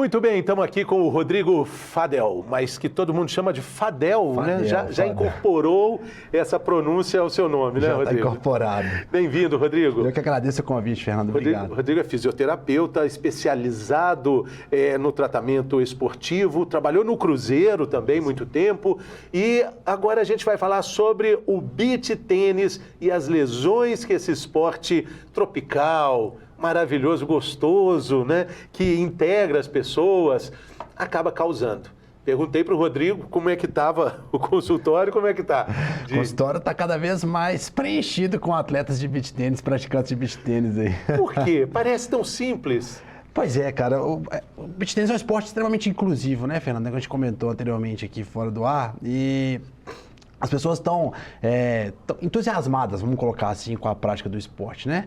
Muito bem, estamos aqui com o Rodrigo Fadel, mas que todo mundo chama de Fadel, né? Já incorporou essa pronúncia ao seu nome, né, Rodrigo? Já está incorporado. Bem-vindo, Rodrigo. Eu que agradeço o convite, Fernando. Obrigado. Rodrigo é fisioterapeuta, especializado no tratamento esportivo, trabalhou no Cruzeiro também muito tempo e agora a gente vai falar sobre o beach tênis e as lesões que esse esporte tropical, maravilhoso, gostoso, né, que integra as pessoas, acaba causando. Perguntei para o Rodrigo como é que estava o consultório, como é que está? O consultório está cada vez mais preenchido com atletas de beach tênis, praticantes de beach tênis aí. Por quê? Parece tão simples. Pois é, cara, o beach tênis é um esporte extremamente inclusivo, né, Fernando? Que a gente comentou anteriormente aqui fora do ar, e as pessoas estão entusiasmadas, vamos colocar assim, com a prática do esporte, né?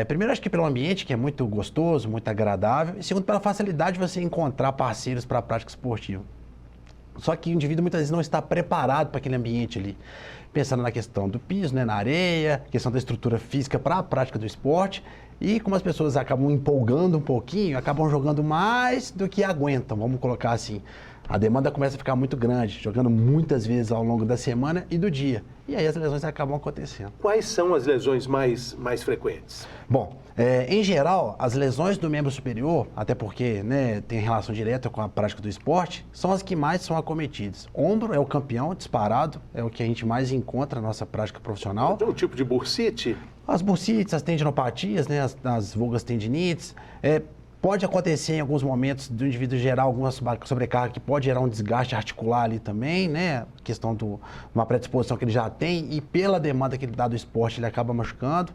Primeiro, acho que pelo ambiente, que é muito gostoso, muito agradável, e segundo, pela facilidade de você encontrar parceiros para a prática esportiva. Só que o indivíduo muitas vezes não está preparado para aquele ambiente ali. Pensando na questão do piso, né, na areia, questão da estrutura física para a prática do esporte, e como as pessoas acabam empolgando um pouquinho, acabam jogando mais do que aguentam, vamos colocar assim. A demanda começa a ficar muito grande, jogando muitas vezes ao longo da semana e do dia. E aí as lesões acabam acontecendo. Quais são as lesões mais frequentes? Bom, em geral, as lesões do membro superior, até porque, né, tem relação direta com a prática do esporte, são as que mais são acometidas. Ombro é o campeão disparado, é o que a gente mais encontra na nossa prática profissional. Tem um tipo de bursite? As bursites, as tendinopatias, né, as vulgas tendinites. Pode acontecer em alguns momentos do indivíduo gerar alguma sobrecarga que pode gerar um desgaste articular ali também, né? Questão de uma predisposição que ele já tem e pela demanda que ele dá do esporte ele acaba machucando.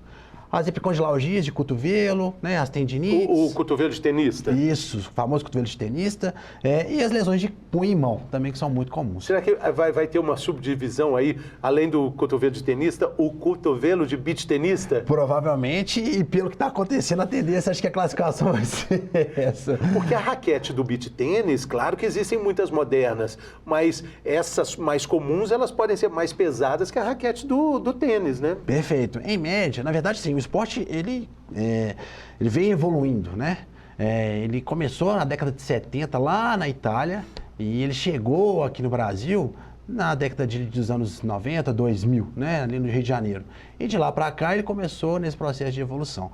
As epicondilalgias de cotovelo, né? As tendinites. O cotovelo de tenista? Isso, o famoso cotovelo de tenista. E as lesões de punho e mão, também que são muito comuns. Será que vai ter uma subdivisão aí, além do cotovelo de tenista, o cotovelo de beach tenista? Provavelmente, e pelo que está acontecendo, a tendência, acho que a classificação vai ser essa. Porque a raquete do beach tênis, claro que existem muitas modernas, mas essas mais comuns, elas podem ser mais pesadas que a raquete do tênis, né? Perfeito. Em média, na verdade, sim, o esporte, ele vem evoluindo, né? Ele começou na década de 70, lá na Itália, e ele chegou aqui no Brasil na década dos anos 90, 2000, né? Ali no Rio de Janeiro. E de lá para cá ele começou nesse processo de evolução.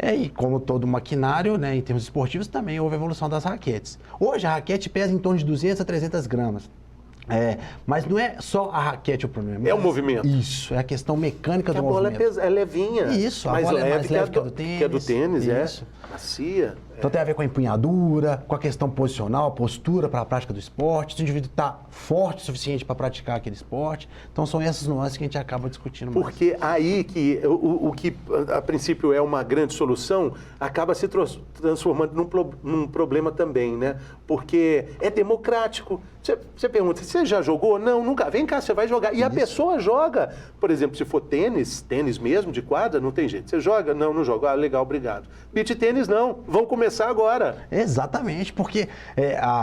E como todo maquinário, né, em termos esportivos, também houve evolução das raquetes. Hoje a raquete pesa em torno de 200 a 300 gramas. Mas não é só a raquete o problema. É o movimento. Isso, é a questão mecânica do movimento. A bola é levinha. Isso, a mais bola leve, é mais leve que a do tênis. Que a do tênis, isso. Macia. Então tem a ver com a empunhadura, com a questão posicional, postura para a prática do esporte, se o indivíduo está forte o suficiente para praticar aquele esporte. Então são essas nuances que a gente acaba discutindo mais. Porque aí que o que a princípio é uma grande solução, acaba se transformando num problema também, né? Porque é democrático. Você pergunta, você já jogou? Não, nunca. Vem cá, você vai jogar. E a pessoa joga. Por exemplo, se for tênis mesmo, de quadra, não tem jeito. Você joga? Não, não joga. Ah, legal, obrigado. Beach tênis, não. Vão começar agora. Exatamente, porque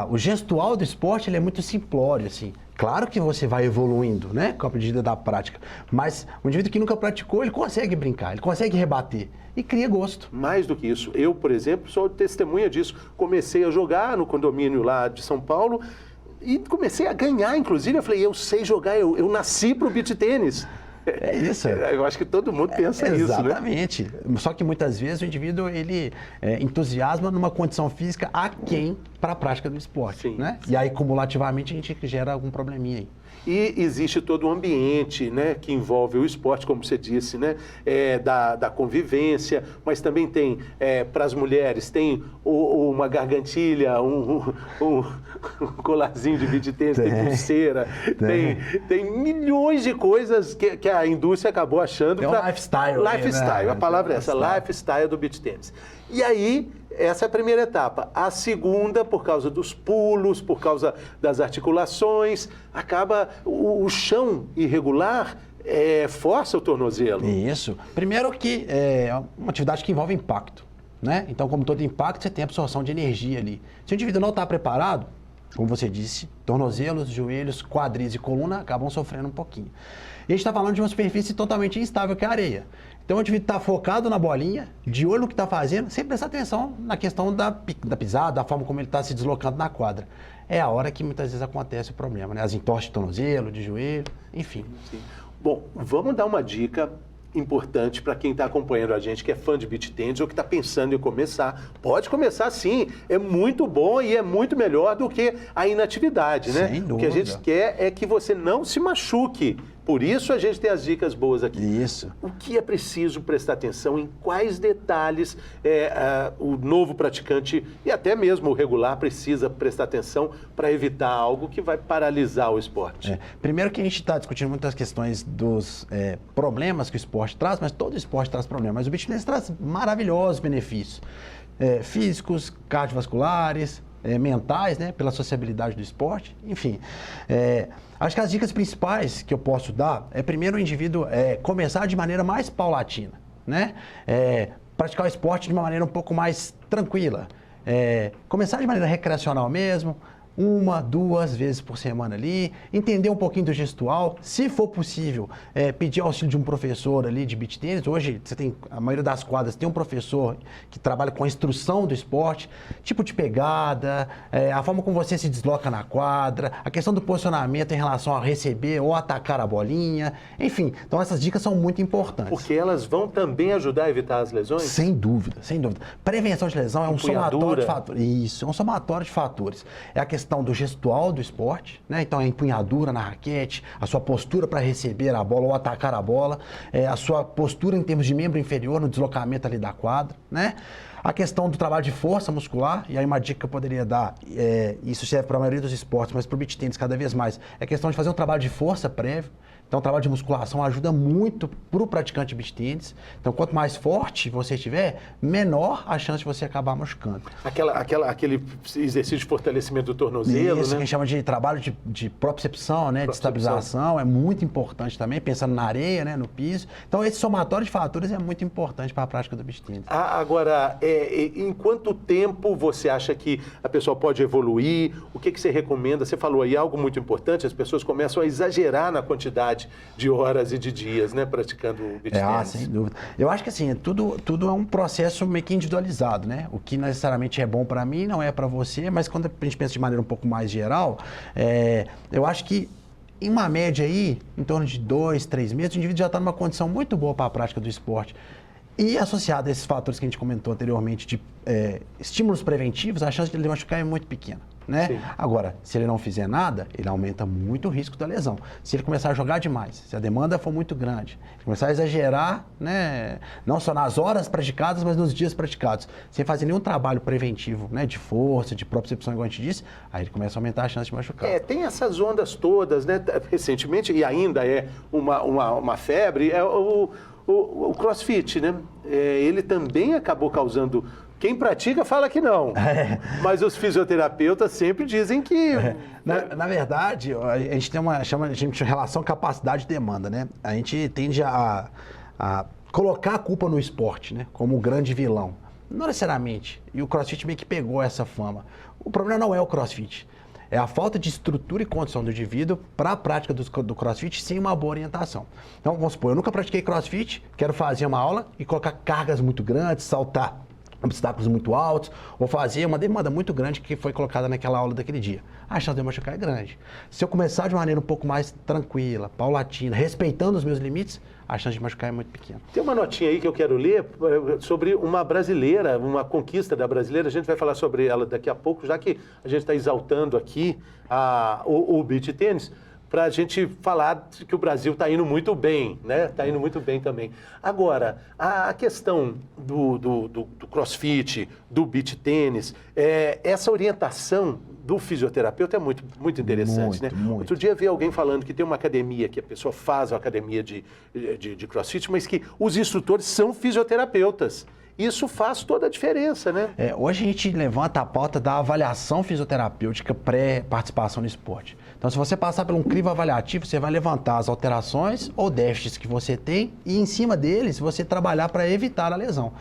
o gestual do esporte ele é muito simplório, assim. Claro que você vai evoluindo, né, com a medida da prática, mas o indivíduo que nunca praticou, ele consegue brincar, ele consegue rebater e cria gosto. Mais do que isso, eu, por exemplo, sou testemunha disso. Comecei a jogar no condomínio lá de São Paulo e comecei a ganhar, inclusive. Eu falei, eu sei jogar, eu nasci pro beach tênis. É isso. Eu acho que todo mundo pensa isso, né? Exatamente. Só que muitas vezes o indivíduo, ele entusiasma numa condição física aquém para a prática do esporte, sim, né? Sim. E aí, cumulativamente, a gente gera algum probleminha aí. E existe todo o ambiente, né, que envolve o esporte, como você disse, né, da convivência, mas também tem, para as mulheres, tem uma gargantilha, um colarzinho de beach tênis, tem pulseira, tem milhões de coisas que a indústria acabou achando. É um lifestyle. Lifestyle, né? A palavra é essa, lifestyle do beach tênis. E aí, essa é a primeira etapa. A segunda, por causa dos pulos, por causa das articulações, acaba o chão irregular, força o tornozelo. Isso. Primeiro que é uma atividade que envolve impacto, né? Então, como todo impacto, você tem absorção de energia ali. Se o indivíduo não está preparado, como você disse, tornozelos, joelhos, quadris e coluna acabam sofrendo um pouquinho. E a gente está falando de uma superfície totalmente instável, que é a areia. Então o indivíduo está focado na bolinha, de olho no que está fazendo, sem prestar atenção na questão da pisada, da forma como ele está se deslocando na quadra. É a hora que muitas vezes acontece o problema, né? As entorses de tornozelo, de joelho, enfim. Sim. Bom, vamos dar uma dica importante para quem está acompanhando a gente, que é fã de beach tennis ou que está pensando em começar. Pode começar sim, é muito bom e é muito melhor do que a inatividade, né? Sem dúvida. O que a gente quer é que você não se machuque. Por isso a gente tem as dicas boas aqui. Isso. O que é preciso prestar atenção, em quais detalhes o novo praticante e até mesmo o regular precisa prestar atenção para evitar algo que vai paralisar o esporte? Primeiro que a gente está discutindo muitas questões dos problemas que o esporte traz, mas todo esporte traz problemas. Mas o beach tennis traz maravilhosos benefícios físicos, cardiovasculares, mentais, né, pela sociabilidade do esporte, enfim. Acho que as dicas principais que eu posso dar é, primeiro, o indivíduo começar de maneira mais paulatina, né? Praticar o esporte de uma maneira um pouco mais tranquila. Começar de maneira recreacional mesmo, 1, 2 vezes por semana ali, entender um pouquinho do gestual, se for possível, pedir auxílio de um professor ali de beach tennis. Hoje, você tem, a maioria das quadras tem um professor que trabalha com a instrução do esporte, tipo de pegada, a forma como você se desloca na quadra, a questão do posicionamento em relação a receber ou atacar a bolinha, enfim. Então, essas dicas são muito importantes. Porque elas vão também ajudar a evitar as lesões? Sem dúvida, sem dúvida. Prevenção de lesão é um somatório de fatores. Isso, é um somatório de fatores. É a questão do gestual do esporte, né? Então a empunhadura na raquete, a sua postura para receber a bola ou atacar a bola, a sua postura em termos de membro inferior no deslocamento ali da quadra, né? A questão do trabalho de força muscular, e aí uma dica que eu poderia dar, isso serve para a maioria dos esportes, mas para o beach tennis cada vez mais, é a questão de fazer um trabalho de força prévio. Então, o trabalho de musculação ajuda muito para o praticante de beach tennis. Então, quanto mais forte você estiver, menor a chance de você acabar machucando. Aquele exercício de fortalecimento do tornozelo, isso, né? que a gente chama de trabalho de propriocepção, né? De estabilização, é muito importante também, pensando na areia, né? No piso. Então, esse somatório de fatores é muito importante para a prática do beach tennis. Agora, em quanto tempo você acha que a pessoa pode evoluir? O que você recomenda? Você falou aí algo muito importante, as pessoas começam a exagerar na quantidade de horas e de dias, né, praticando o beach tennis. Sem dúvida. Eu acho que assim, tudo é um processo meio que individualizado, né? O que necessariamente é bom para mim não é para você, mas quando a gente pensa de maneira um pouco mais geral, eu acho que em uma média aí, em torno de 2, 3 meses, o indivíduo já está numa condição muito boa para a prática do esporte. E associado a esses fatores que a gente comentou anteriormente de estímulos preventivos, a chance de ele machucar é muito pequena, né? Sim. Agora, se ele não fizer nada, ele aumenta muito o risco da lesão. Se ele começar a jogar demais, se a demanda for muito grande, começar a exagerar, né, não só nas horas praticadas, mas nos dias praticados, sem fazer nenhum trabalho preventivo, né, de força, de propriocepção, igual a gente disse, aí ele começa a aumentar a chance de machucar. Tem essas ondas todas, né? Recentemente, e ainda é uma febre, o CrossFit, né? Ele também acabou causando... Quem pratica fala que não, mas os fisioterapeutas sempre dizem que... Na verdade, a gente tem chama de relação capacidade-demanda, né? A gente tende a colocar a culpa no esporte, né? Como um grande vilão. Não necessariamente. E o CrossFit meio que pegou essa fama. O problema não é o CrossFit. É a falta de estrutura e condição do indivíduo para a prática do CrossFit sem uma boa orientação. Então, vamos supor, eu nunca pratiquei CrossFit, quero fazer uma aula e colocar cargas muito grandes, saltar obstáculos muito altos, ou fazer uma demanda muito grande que foi colocada naquela aula daquele dia. A chance de eu machucar é grande. Se eu começar de maneira um pouco mais tranquila, paulatina, respeitando os meus limites, a chance de machucar é muito pequena. Tem uma notinha aí que eu quero ler sobre uma brasileira, uma conquista da brasileira. A gente vai falar sobre ela daqui a pouco, já que a gente está exaltando aqui o beach tennis, para a gente falar que o Brasil está indo muito bem, né? Está indo muito bem também. Agora, a questão do CrossFit, do beach tennis, essa orientação do fisioterapeuta é muito, muito interessante, né? Muito. Outro dia eu vi alguém falando que tem uma academia, que a pessoa faz uma academia de CrossFit, mas que os instrutores são fisioterapeutas. Isso faz toda a diferença, né? Hoje a gente levanta a pauta da avaliação fisioterapêutica pré-participação no esporte. Então, se você passar por um crivo avaliativo, você vai levantar as alterações ou déficits que você tem e, em cima deles, você trabalhar para evitar a lesão.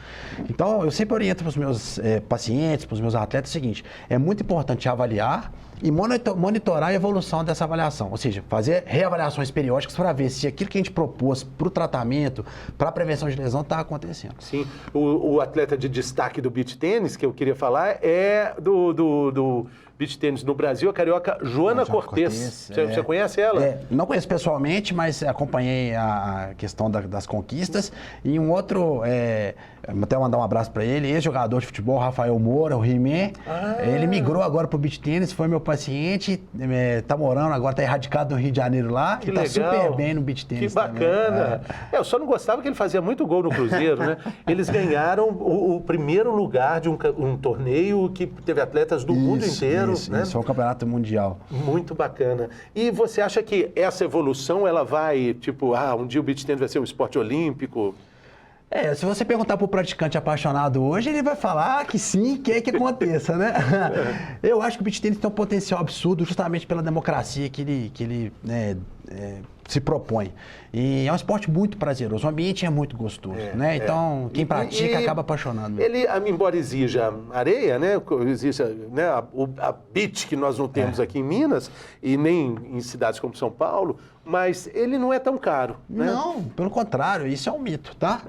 Então, eu sempre oriento para os meus pacientes, para os meus atletas o seguinte: é muito importante avaliar e monitorar a evolução dessa avaliação, ou seja, fazer reavaliações periódicas para ver se aquilo que a gente propôs para o tratamento, para a prevenção de lesão está acontecendo. Sim, o atleta de destaque do beach tênis que eu queria falar é do beach tênis no Brasil, a carioca Joana Cortez. Você conhece ela? Não conheço pessoalmente, mas acompanhei a questão das conquistas. E um outro, até mandar um abraço para ele, ex-jogador de futebol, Rafael Moura, o He-Man. Ele migrou agora pro beach tênis, foi meu paciente, tá morando agora, tá erradicado no Rio de Janeiro lá. Que e tá legal. super bem no beach tênis. Que bacana. Eu só não gostava que ele fazia muito gol no Cruzeiro, né? Eles ganharam o primeiro lugar de um torneio que teve atletas do mundo inteiro. Isso, foi o campeonato mundial. Muito bacana. E você acha que essa evolução, ela vai, tipo, um dia o beach tênis vai ser um esporte olímpico? Se você perguntar para o praticante apaixonado hoje, ele vai falar que sim, quer que aconteça, né? Eu acho que o beach tênis tem um potencial absurdo justamente pela democracia que ele se propõe. E é um esporte muito prazeroso, o ambiente é muito gostoso, né? Então, quem pratica acaba apaixonando. Ele, embora exija areia, né? Exija, né? A beach que nós não temos aqui em Minas e nem em cidades como São Paulo, mas ele não é tão caro, né? Não, pelo contrário, isso é um mito, tá?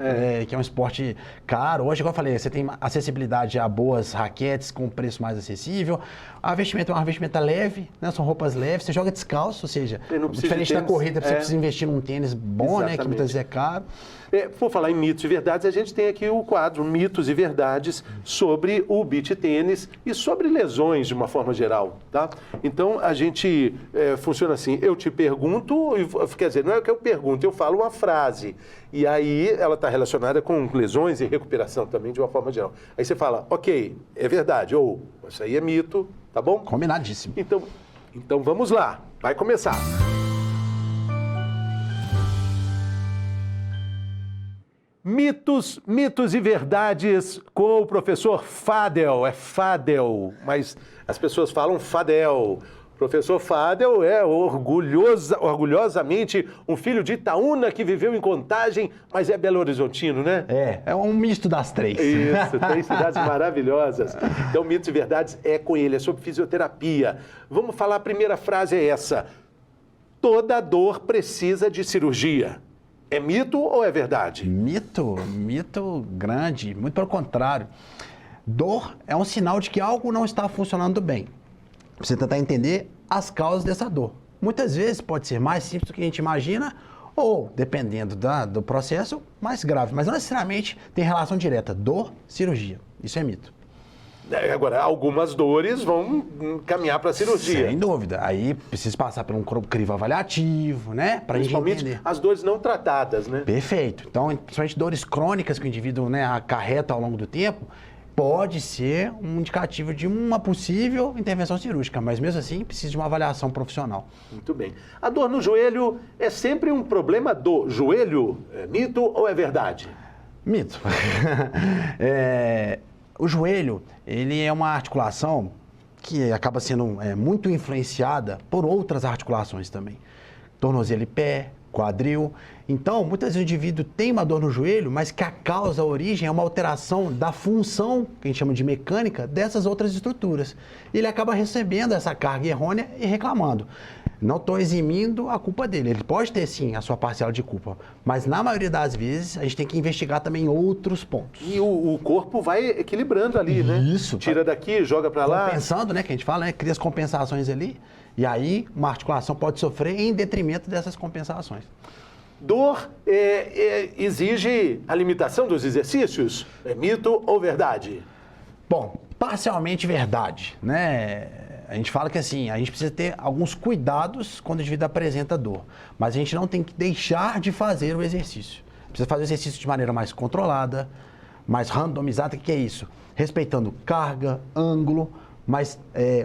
Que é um esporte caro. Hoje, como eu falei, você tem acessibilidade a boas raquetes com preço mais acessível. A vestimenta é uma vestimenta leve, né? São roupas leves, você joga descalço, ou seja, diferente da corrida, você precisa investir num tênis bom, exatamente, né? Que muitas vezes é caro. Por falar em mitos e verdades, a gente tem aqui o quadro Mitos e Verdades sobre o beach tênis e sobre lesões de uma forma geral, tá? Então, a gente funciona assim, eu te pergunto, quer dizer, não é que eu pergunto, eu falo uma frase. E aí, ela está relacionada com lesões e recuperação também, de uma forma geral. Aí você fala, ok, é verdade, ou isso aí é mito, tá bom? Combinadíssimo. Então vamos lá, vai começar. Mitos e verdades com o professor Fadel. É Fadel, mas as pessoas falam Fadel. Professor Fadel é orgulhosamente um filho de Itaúna que viveu em Contagem, mas é Belo Horizontino, né? É um misto das três. Isso, três cidades maravilhosas. Então, Mitos e Verdades é com ele, é sobre fisioterapia. Vamos falar, a primeira frase é essa. Toda dor precisa de cirurgia. É mito ou é verdade? Mito grande, muito pelo contrário. Dor é um sinal de que algo não está funcionando bem. Você tentar entender as causas dessa dor. Muitas vezes pode ser mais simples do que a gente imagina ou, dependendo do processo, mais grave. Mas não necessariamente tem relação direta. Dor, cirurgia. Isso é mito. Agora, algumas dores vão caminhar para a cirurgia. Sem dúvida. Aí precisa passar por um crivo avaliativo, né? Para a gente entender. As dores não tratadas, né? Perfeito. Então, principalmente dores crônicas que o indivíduo, né, acarreta ao longo do tempo, pode ser um indicativo de uma possível intervenção cirúrgica, mas mesmo assim precisa de uma avaliação profissional. Muito bem. A dor no joelho é sempre um problema do joelho? É mito ou é verdade? Mito. O joelho, ele é uma articulação que acaba sendo muito influenciada por outras articulações também. Tornozelo e pé, quadril. Então, muitas vezes o indivíduo tem uma dor no joelho, mas que a causa, a origem é uma alteração da função, que a gente chama de mecânica, dessas outras estruturas. E ele acaba recebendo essa carga errônea e reclamando. Não estou eximindo a culpa dele. Ele pode ter, sim, a sua parcela de culpa. Mas, na maioria das vezes, a gente tem que investigar também outros pontos. E o corpo vai equilibrando ali, né? Isso. Tira daqui, joga para lá. Compensando, né? Que a gente fala, né? Cria as compensações ali. E aí, uma articulação pode sofrer em detrimento dessas compensações. Dor exige a limitação dos exercícios? É mito ou verdade? Bom, parcialmente verdade, né? A gente fala que assim, a gente precisa ter alguns cuidados quando o indivíduo apresenta dor, mas a gente não tem que deixar de fazer o exercício. Precisa fazer o exercício de maneira mais controlada, mais randomizada. O que é isso? Respeitando carga, ângulo, mas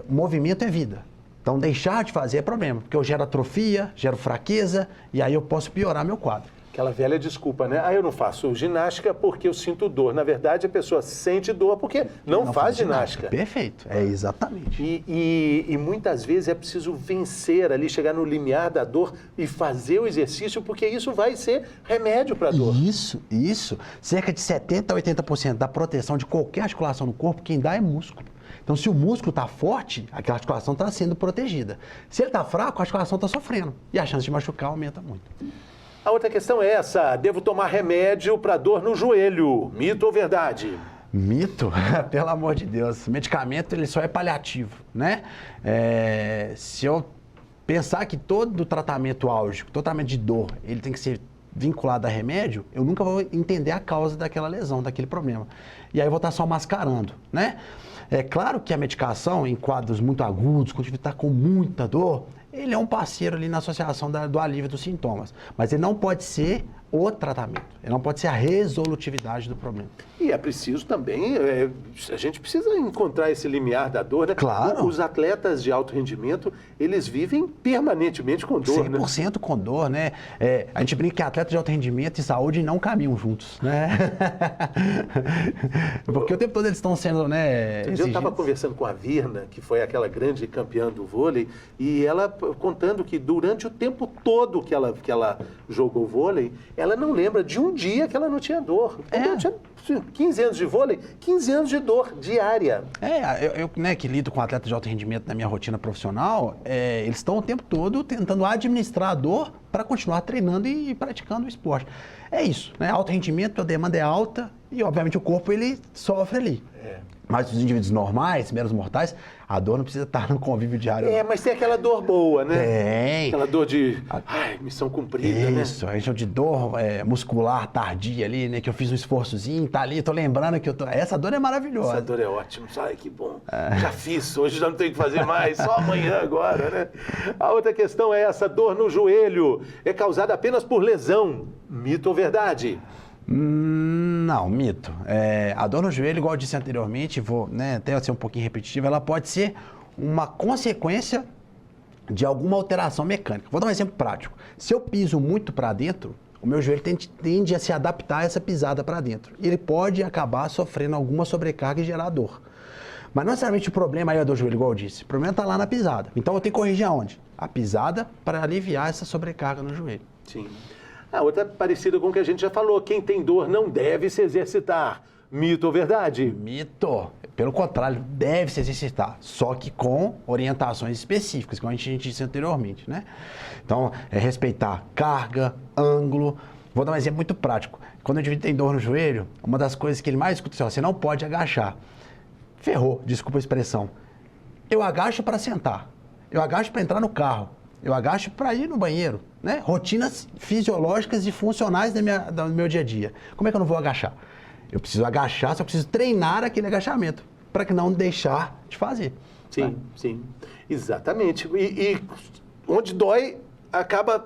movimento é vida. Então, deixar de fazer é problema, porque eu gero atrofia, gero fraqueza, e aí eu posso piorar meu quadro. Aquela velha desculpa, né? Ah, eu não faço ginástica porque eu sinto dor. Na verdade, a pessoa sente dor porque não faz ginástica. Perfeito, é exatamente. E muitas vezes é preciso vencer ali, chegar no limiar da dor e fazer o exercício, porque isso vai ser remédio para a dor. Isso. Cerca de 70% a 80% da proteção de qualquer articulação no corpo, quem dá é músculo. Então, se o músculo está forte, aquela articulação está sendo protegida. Se ele está fraco, a articulação está sofrendo. E a chance de machucar aumenta muito. A outra questão é essa: devo tomar remédio para dor no joelho? Mito ou verdade? Mito? Pelo amor de Deus. Medicamento, ele só é paliativo, né? Se eu pensar que todo tratamento álgico, tratamento de dor, ele tem que ser vinculado a remédio, eu nunca vou entender a causa daquela lesão, daquele problema. E aí eu vou estar só mascarando, né? É claro que a medicação, em quadros muito agudos, quando a gente está com muita dor, ele é um parceiro ali na associação do alívio dos sintomas. Mas ele não pode ser o tratamento. Ele não pode ser a resolutividade do problema. E é preciso também, a gente precisa encontrar esse limiar da dor, né? Claro. Os atletas de alto rendimento, eles vivem permanentemente com dor, 100% né? com dor, né? A gente brinca que atleta de alto rendimento e saúde não caminham juntos, né? Porque o tempo todo eles estão sendo, né? Eu estava conversando com a Virna, que foi aquela grande campeã do vôlei, e ela contando que durante o tempo todo que ela jogou vôlei, ela não lembra de um dia que ela não tinha dor. Ela tinha 15 anos de vôlei, 15 anos de dor diária. Eu né, que lido com atletas de alto rendimento na minha rotina profissional, eles estão o tempo todo tentando administrar a dor para continuar treinando e praticando o esporte. É isso, né? Alto rendimento, a demanda é alta e, obviamente, o corpo ele sofre ali. Mas os indivíduos normais, meros mortais, a dor não precisa estar no convívio diário. Mas tem aquela dor boa, né? Tem. Aquela dor de, missão cumprida, né? Isso, a gente chama de dor muscular tardia ali, né? Que eu fiz um esforçozinho, tá ali, tô lembrando que eu tô... Essa dor é maravilhosa. Essa dor é ótima. Ai, que bom. Já fiz, hoje já não tenho que fazer mais, só amanhã agora, né? A outra questão é essa: dor no joelho é causada apenas por lesão. Mito ou verdade? Não, mito. A dor no joelho, igual eu disse anteriormente, vou até ser um pouquinho repetitivo, ela pode ser uma consequência de alguma alteração mecânica. Vou dar um exemplo prático. Se eu piso muito para dentro, o meu joelho tende a se adaptar a essa pisada para dentro. E ele pode acabar sofrendo alguma sobrecarga e gerar dor. Mas não necessariamente o problema aí é do joelho, igual eu disse. O problema está lá na pisada. Então eu tenho que corrigir aonde? A pisada para aliviar essa sobrecarga no joelho. Sim. A outra é parecida com o que a gente já falou: quem tem dor não deve se exercitar. Mito ou verdade? Mito. Pelo contrário, deve se exercitar, só que com orientações específicas, como a gente disse anteriormente, né? Então, respeitar carga, ângulo. Vou dar um exemplo muito prático. Quando o indivíduo tem dor no joelho, uma das coisas que ele mais escuta é: você não pode agachar. Ferrou, desculpa a expressão. Eu agacho para sentar, eu agacho para entrar no carro, eu agacho para ir no banheiro, né? Rotinas fisiológicas e funcionais do meu dia a dia. Como é que eu não vou agachar? Eu preciso agachar, só preciso treinar aquele agachamento para que não deixar de fazer. Sim, né? Sim, exatamente. E onde dói, acaba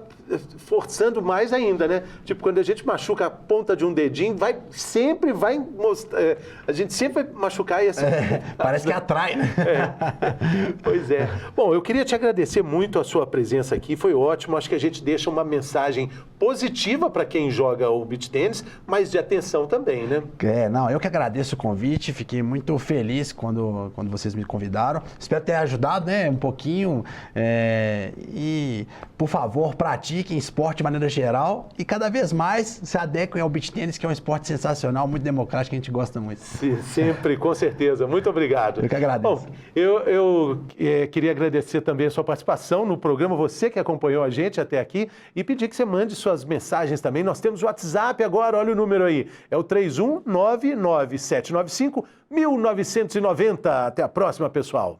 forçando mais ainda, né? Tipo, quando a gente machuca a ponta de um dedinho, sempre vai mostrar, a gente sempre vai machucar esse... Parece que atrai, né? Pois é. Bom, eu queria te agradecer muito a sua presença aqui, foi ótimo. Acho que a gente deixa uma mensagem positiva para quem joga o beach tênis, mas de atenção também, né? Eu que agradeço o convite, fiquei muito feliz quando vocês me convidaram. Espero ter ajudado, né, um pouquinho. E, por favor, pratiquem esporte de maneira geral e cada vez mais se adequem ao beach tênis, que é um esporte sensacional, muito democrático, que a gente gosta muito. Sim, sempre, com certeza. Muito obrigado. Eu que agradeço. Bom, eu queria agradecer também a sua participação no programa, você que acompanhou a gente até aqui, e pedir que você mande suas mensagens também. Nós temos o WhatsApp agora, olha o número aí, é o 3199795-1990. Até a próxima, pessoal.